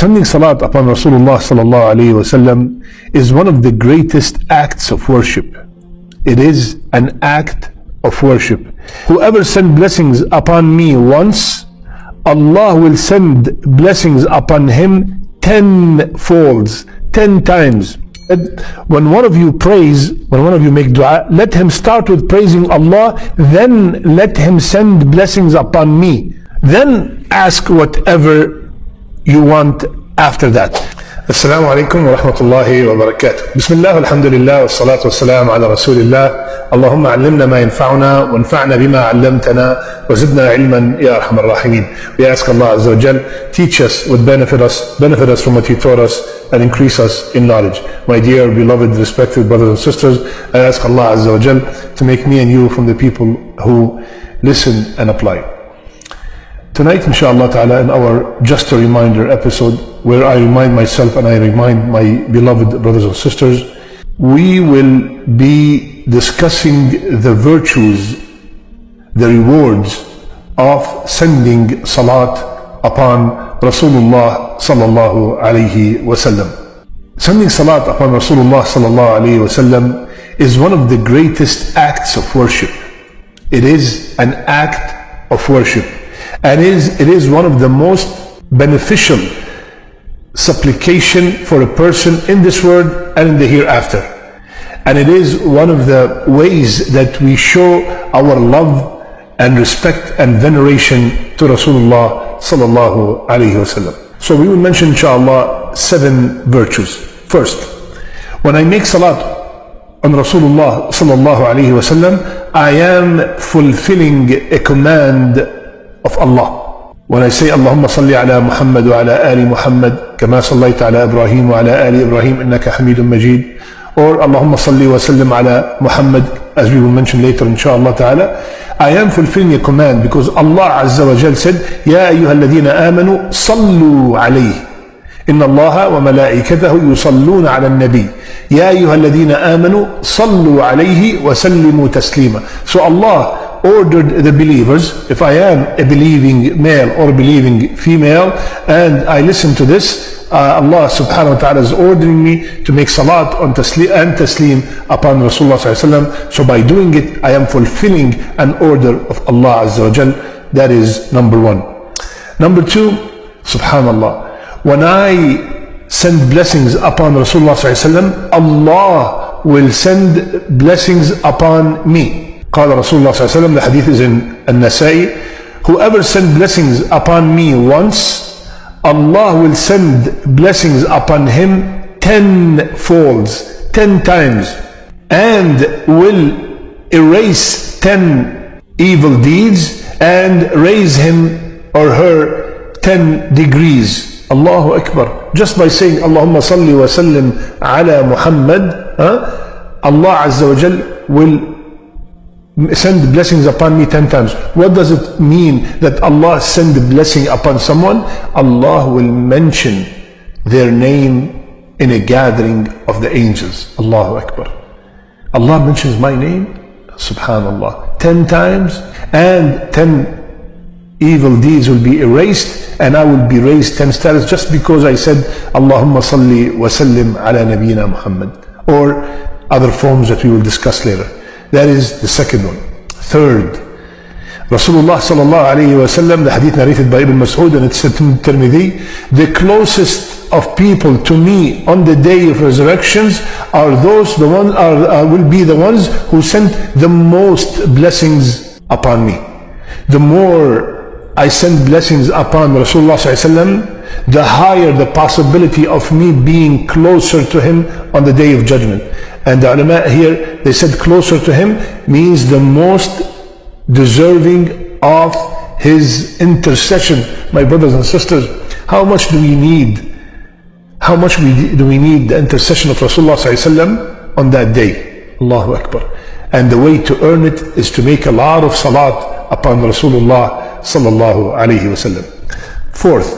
Sending salat upon Rasulullah sallallahu alayhi wasallam is one of the greatest acts of worship. It is an act of worship. Whoever sends blessings upon me once, Allah will send blessings upon him 10 folds, 10 times. When one of you prays, when one of you make dua, let him start with praising Allah, then let him send blessings upon me. Then ask whatever you want after that. Assalamu alaikum wa rahmatullahi wa barakatuh. Bismillah, alhamdulillah, wa salatu wa salam ala rasulillah. Allahumma allimna ma yanfa'una wa anfa'na bima allamtana wa zidna ilman ya arhamar rahimin. We ask Allah Azza wa Jal, teach us what benefit us from what He taught us, and increase us in knowledge. My dear, beloved, respected brothers and sisters, I ask Allah Azza wa Jal to make me and you from the people who listen and apply. Tonight, inshallah ta'ala, in our Just a Reminder episode, where I remind myself and I remind my beloved brothers and sisters, we will be discussing the virtues, the rewards of sending salat upon Rasulullah sallallahu alayhi wasallam. Sending salat upon Rasulullah sallallahu alayhi wasallam is one of the greatest acts of worship. It is an act of worship. And it is one of the most beneficial supplication for a person in this world and in the hereafter. And it is one of the ways that we show our love and respect and veneration to Rasulullah sallallahu alayhi wasallam. So we will mention inshallah 7 virtues. First, when I make salat on Rasulullah sallallahu alayhi wasallam, I am fulfilling a command of Allah. When I say Allahumma salli ala Muhammad wa ala ali Muhammad kama sallayta ala Ibrahim wa ala ali Ibrahim innaka Hamidun Majid, or Allahumma salli wa sallim ala Muhammad, as we will mention later inshallah ta'ala, I am fulfilling a command because Allah Azza wa Jal said, Ya ayyuha alladhina amanu sallu alayhi inna Allaha wa malaikatahu yusalluna ala nabi ya ayyuha alladhina amanu sallu alayhi wa sallimu taslima. So Allah ordered the believers, if I am a believing male or believing female and I listen to this, Allah subhanahu wa ta'ala is ordering me to make salat on taslim upon Rasulullah sallallahu alayhi wa sallam. So by doing it, I am fulfilling an order of Allah Azza wa Jal. That is number 1. Number 2, subhanallah, when I send blessings upon Rasulullah sallallahu alayhi wa sallam, Allah will send blessings upon me. قال رسول الله صلى الله عليه وسلم, the hadith is in An-Nasa'i, whoever send blessings upon me once, Allah will send blessings upon him 10 folds, 10 times, and will erase 10 evil deeds and raise him or her 10 degrees. Allahu Akbar. Just by saying Allahumma salli wa sallim ala Muhammad, Allah Azza wa Jal will send blessings upon me 10 times. What does it mean that Allah send the blessing upon someone? Allah will mention their name in a gathering of the angels. Allahu Akbar. Allah mentions my name, subhanallah, 10 times, and 10 evil deeds will be erased, and I will be raised 10 stars just because I said Allahumma salli wa sallim ala nabiyyina Muhammad, or other forms that we will discuss later. That is the second one. Third, Rasulullah sallallahu alayhi wa sallam, the hadith narrated by Ibn Mas'ud and it's in Tirmidhi, the closest of people to me on the day of resurrections are those, will be the ones who sent the most blessings upon me. The more I send blessings upon Rasulullah sallallahu alayhi wa sallam, the higher the possibility of me being closer to him on the day of judgment. And the ulama here, they said closer to him means the most deserving of his intercession. My brothers and sisters, how much do we need? How much do we need the intercession of Rasulullah sallallahu on that day? Allahu Akbar. And the way to earn it is to make a lot of salat upon Rasulullah sallallahu alayhi wa sallam. Fourth,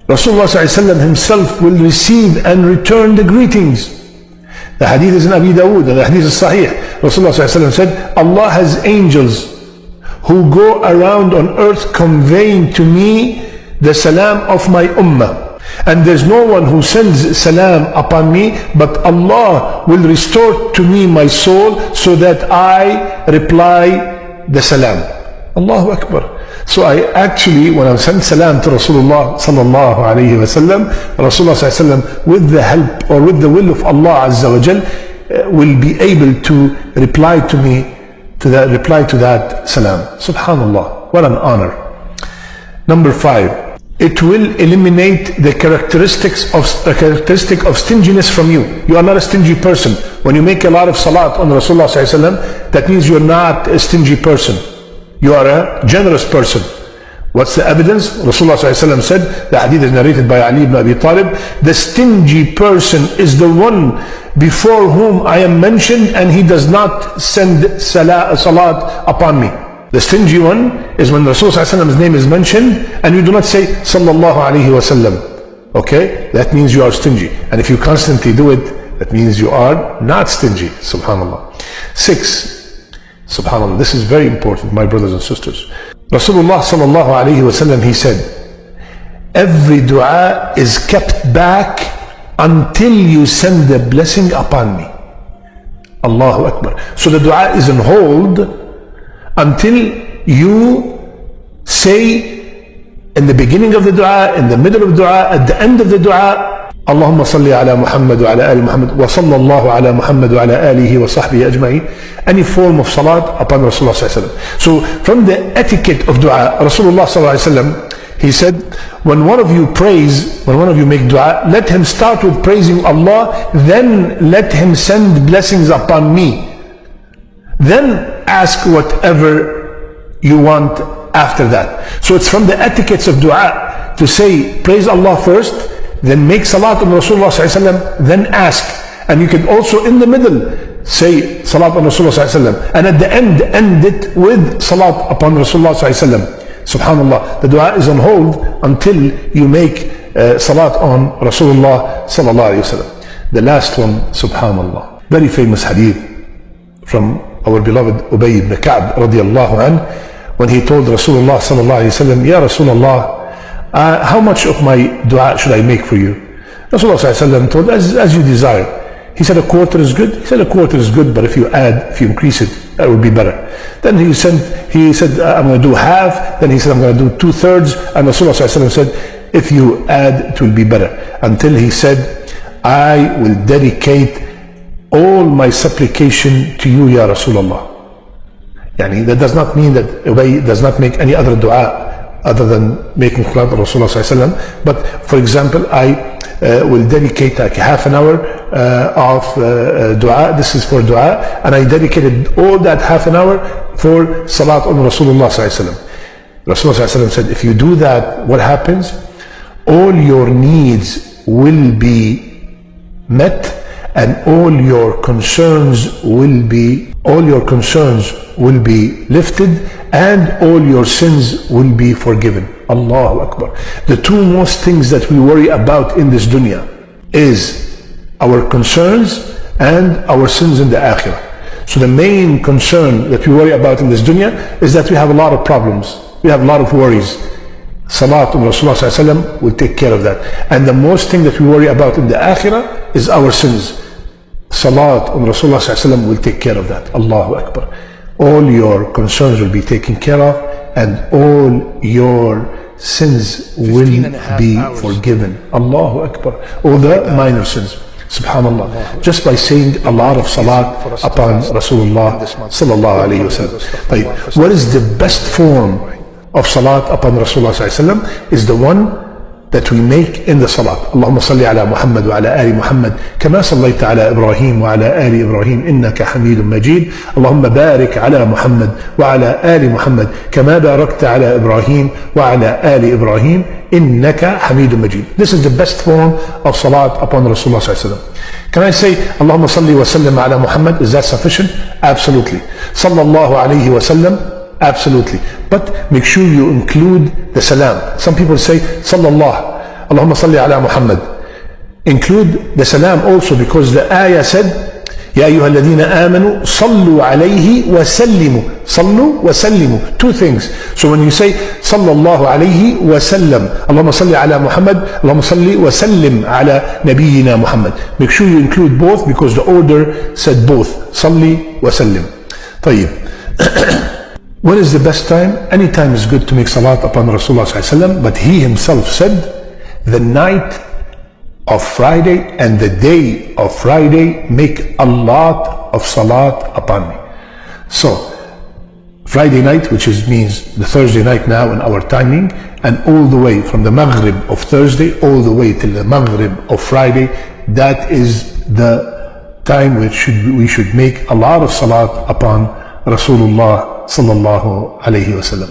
Rasulullah sallallahu himself will receive and return the greetings. The hadith is in Abi Dawood and the hadith is Sahih. Rasulullah said, Allah has angels who go around on earth conveying to me the salam of my ummah. And there's no one who sends salam upon me, but Allah will restore to me my soul so that I reply the salam. Allahu Akbar. So I actually, when I send salam to Rasulullah sallallahu alayhi wa sallam, Rasulullah sallallahu alayhi wa sallam, with the help or with the will of Allah Azza wa Jal, will be able to reply to me, to that salam. Subhanallah, what an honor. Number 5, it will eliminate the characteristic of stinginess from you. You are not a stingy person. When you make a lot of salat on Rasulullah sallallahu alayhi wa sallam, that means you are not a stingy person. You are a generous person. What's the evidence? Rasulullah sallallahu alayhi wa sallam said, the hadith is narrated by Ali ibn Abi Talib, the stingy person is the one before whom I am mentioned and he does not send salat upon me. The stingy one is when Rasulullah sallallahu alayhi wa sallam's name is mentioned and you do not say sallallahu alayhi wa sallam. Okay? That means you are stingy. And if you constantly do it, that means you are not stingy. Subhanallah. 6. Subhanallah, this is very important, my brothers and sisters. Rasulullah sallallahu alayhi wa sallam, he said, every dua is kept back until you send the blessing upon me. Allahu Akbar. So the dua is on hold until you say in the beginning of the dua, in the middle of dua, at the end of the dua, Allahumma salli ala Muhammad wa ala ali Muhammad wa sallallahu ala Muhammad wa ala alihi wa sahbihi ajma'in. Any form of salat upon Rasulullah sallallahu alayhi wa sallam. So from the etiquette of dua, Rasulullah sallallahu alayhi wa sallam, he said, when one of you prays, when one of you make dua, let him start with praising Allah, then let him send blessings upon me. Then ask whatever you want after that. So it's from the etiquettes of dua to say, praise Allah first, then make salat on Rasulullah sallallahu alayhi wa sallam, then ask. And you can also in the middle say salat on Rasulullah sallallahu alayhi wa sallam, and at the end it with salat upon Rasulullah sallallahu alayhi wa sallam. Subhanallah, the dua is on hold until you make salat on Rasulullah sallallahu alayhi wa sallam. The last one, subhanallah, very famous hadith from our beloved Ubay ibn Ka'b radiyallahu anh, when he told Rasulullah sallallahu alayhi wa sallam, Ya Rasulullah, how much of my dua should I make for you? Rasulullah sallallahu alayhi wa sallam told, as you desire. He said, a quarter is good. He said, a quarter is good, but if you increase it, that would be better. Then he said, I'm going to do half. Then he said, I'm going to do 2/3. And Rasulullah sallallahu alayhi wa sallam said, if you add, it will be better. Until he said, I will dedicate all my supplication to you, Ya Rasulullah. Yani, that does not mean that Ubay does not make any other dua other than making salat on Rasulullah sallallahu alayhi wa sallam. But for example, I will dedicate like half an hour of dua. This is for dua, and I dedicated all that half an hour for salat on Rasulullah sallallahu alayhi wa sallam. Rasulullah sallallahu alayhi wa sallam said, if you do that, what happens? All your needs will be met, and all your concerns will be lifted, and all your sins will be forgiven. Allahu Akbar. The two most things that we worry about in this dunya is our concerns and our sins in the akhirah. So the main concern that we worry about in this dunya is that we have a lot of problems. We have a lot of worries. Salat on Rasulullah sallallahu alayhi wa sallam will take care of that. And the most thing that we worry about in the akhirah is our sins. Salat on Rasulullah sallallahu alayhi wa sallam will take care of that. Allahu Akbar. All your concerns will be taken care of, and all your sins will be forgiven. Allahu Akbar. All the minor sins. Subhanallah. Just by saying a lot of salat upon Rasulullah sallallahu alayhi wa sallam. What is the best form of salat upon Rasulullah sallallahu alayhi wa sallam? Is the one that we make in the salat. Allahumma salli ala Muhammad wa ala ali Muhammad kama sallayta ala Ibrahim wa ala ali Ibrahim innaka hamidun majid. Allahumma barik ala Muhammad wa ala ali Muhammad kama barakta ala Ibrahim wa ala ali Ibrahim innaka hamidun majid. This is the best form of salat upon Rasulullah sallallahu alaihi wasallam. Can I say Allahumma salli wa sallim ala Muhammad? Is that sufficient? Absolutely. Sallallahu alayhi wa sallam? Absolutely. But make sure you include the salam. Some people say sallallahu, Allahumma salli ala Muhammad. Include the salam also, because the ayah said يا أيها الذين آمنوا صلوا عليه وسلموا. صلوا وسلموا. Two things. So when you say صلى الله عليه وسلم, اللهم صل على محمد, اللهم صل وسلم على نبينا محمد. Make sure you include both because the order said both. صلي وسلم. طيب. When is the best time? Any time is good to make salat upon Rasulullah sallallahu alaihi wasallam, but he himself said the night of Friday and the day of Friday make a lot of salat upon me. So Friday night, which means the Thursday night now in our timing, and all the way from the Maghrib of Thursday all the way till the Maghrib of Friday, that is the time which we should make a lot of salat upon Rasulullah sallallahu alayhi wasallam.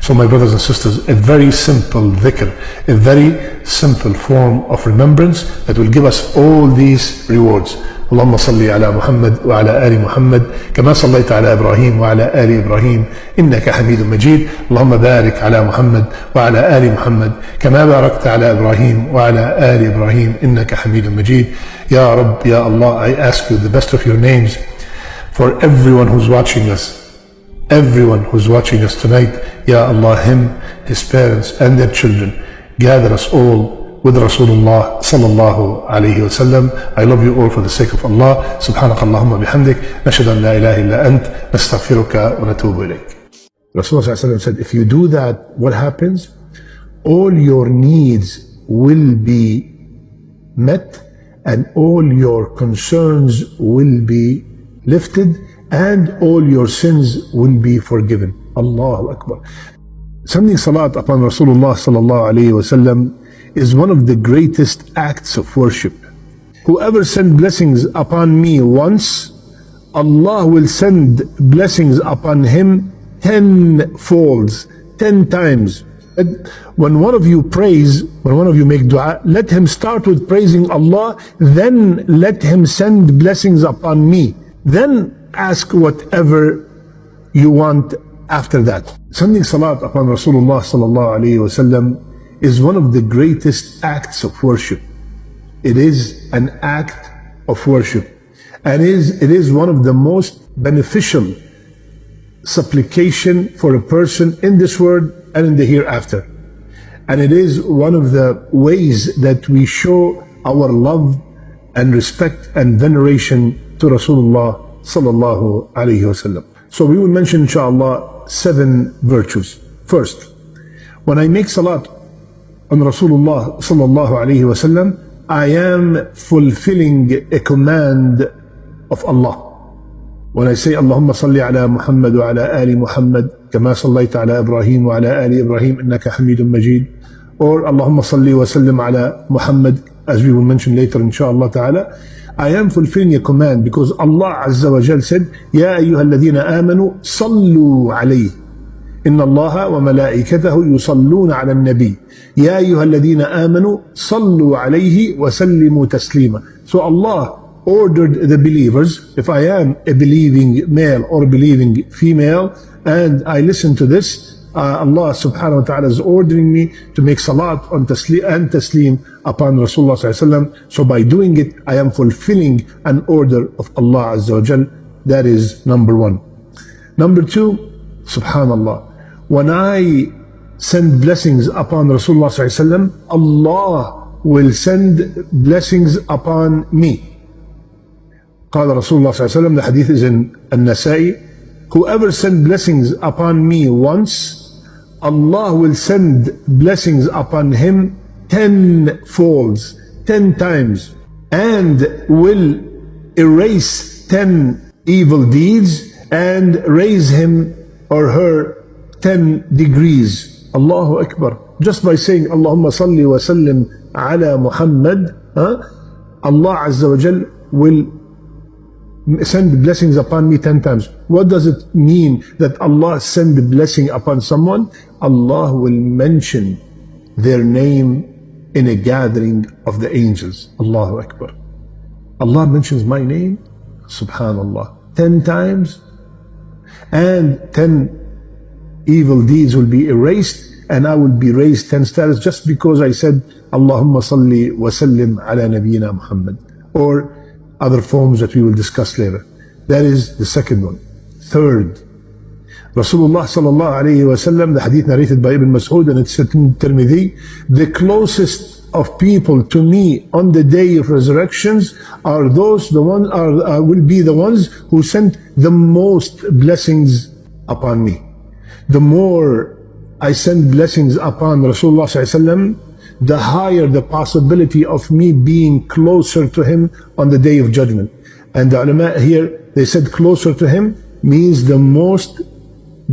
So my brothers and sisters, a very simple dhikr, a very simple form of remembrance that will give us all these rewards. اللهم صل على محمد وعلى آل محمد كما صليت على إبراهيم وعلى آل إبراهيم إنك حميد مجيد. اللهم بارك على محمد وعلى آل محمد كما باركت على إبراهيم وعلى آل إبراهيم إنك حميد مجيد. يا رب يا Allah, I ask you the best of your names for everyone who's watching us. Everyone who's watching us tonight, Ya Allah, him, his parents and their children, gather us all with Rasulullah sallallahu alayhi wa sallam. I love you all for the sake of Allah. Subhanak Allahumma bihamdik. Nashhadu an la ilaha illa ant. Nastaghfiruka wa natubu ilayk. Rasulullah sallallahu alayhi wa sallam said, if you do that, what happens? All your needs will be met and all your concerns will be lifted and all your sins will be forgiven. Allahu Akbar. Sending salat upon Rasulullah sallallahu alayhi wa sallam is one of the greatest acts of worship. Whoever sends blessings upon me once, Allah will send blessings upon him 10 folds, 10 times. When one of you prays, when one of you make dua, let him start with praising Allah, then let him send blessings upon me. Then ask whatever you want after that. Sending salat upon Rasulullah sallallahu alayhi wa sallam is one of the greatest acts of worship. It is an act of worship, and it is one of the most beneficial supplication for a person in this world and in the hereafter. And it is one of the ways that we show our love and respect and veneration to Rasulullah sallallahu alayhi wasallam. So we will mention inshallah 7 virtues. First, when I make salat on Rasulullah sallallahu alayhi wasallam, I am fulfilling a command of Allah. When I say Allahumma salli ala Muhammad wa ala ali Muhammad kama sallayta ala Ibrahim wa ala ali Ibrahim innaka Hamidun Majid, or Allahumma salli wa sallim ala Muhammad, as we will mention later inshallah ta'ala, I am fulfilling a command because Allah Azza wa Jal said, Ya ayyuha alladhina amanu sallu alayhi إن الله وملائكته يصلون على النبي يا أيها الذين آمنوا صلوا عليه وسلموا تسليما. So Allah ordered the believers, if I am a believing male or believing female and I listen to this, Allah subhanahu wa ta'ala is ordering me to make salat on taslim upon Rasulullah sallallahu alaihi wasallam. So by doing it, I am fulfilling an order of Allah Azza wa Jal. That is number 1. Number 2, subhanallah, when I send blessings upon Rasulullah sallallahu alaihi wasallam, Allah will send blessings upon me. قال رسول الله صلى الله عليه وسلم, the hadith is in An-Nasa'i, whoever sends blessings upon me once, Allah will send blessings upon him 10 folds, 10 times, and will erase 10 evil deeds and raise him or her 10 degrees. Allahu Akbar. Just by saying Allahumma salli wa sallim ala Muhammad, Allah Azza wa Jal will send blessings upon me 10 times. What does it mean that Allah send the blessing upon someone? Allah will mention their name in a gathering of the angels. Allahu Akbar. Allah mentions my name, subhanallah, 10 times, and 10 evil deeds will be erased, and I will be raised 10 stars just because I said Allahumma salli wa sallim ala nabiyyina Muhammad, or other forms that we will discuss later. That is the second one. Third, Rasulullah sallallahu alayhi wa sallam, the hadith narrated by Ibn Mas'ud and it's in Tirmidhi, the closest of people to me on the day of resurrections are those, will be the ones who sent the most blessings upon me. The more I send blessings upon Rasulullah sallallahu alayhi wa sallam, the higher the possibility of me being closer to him on the day of judgment. And the ulama here, they said closer to him means the most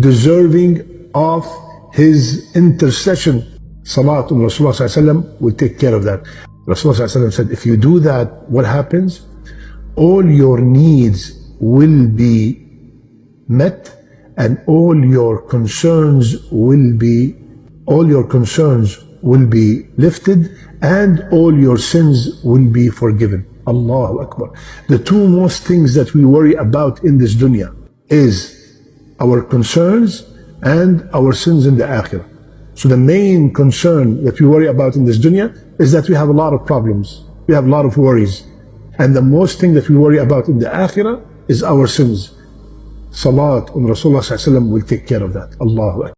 deserving of his intercession. Salat on Rasulullah sallallahu alaihi wasallam will take care of that. Rasulullah sallallahu alaihi wasallam said, if you do that, what happens? All your needs will be met and all your concerns will be lifted and all your sins will be forgiven. Allahu Akbar. The two most things that we worry about in this dunya is our concerns and our sins in the akhirah. So the main concern that we worry about in this dunya is that we have a lot of problems. We have a lot of worries. And the most thing that we worry about in the akhirah is our sins. Salat on Rasulullah sallallahu alaihi wasallam will take care of that. Allahu Akbar.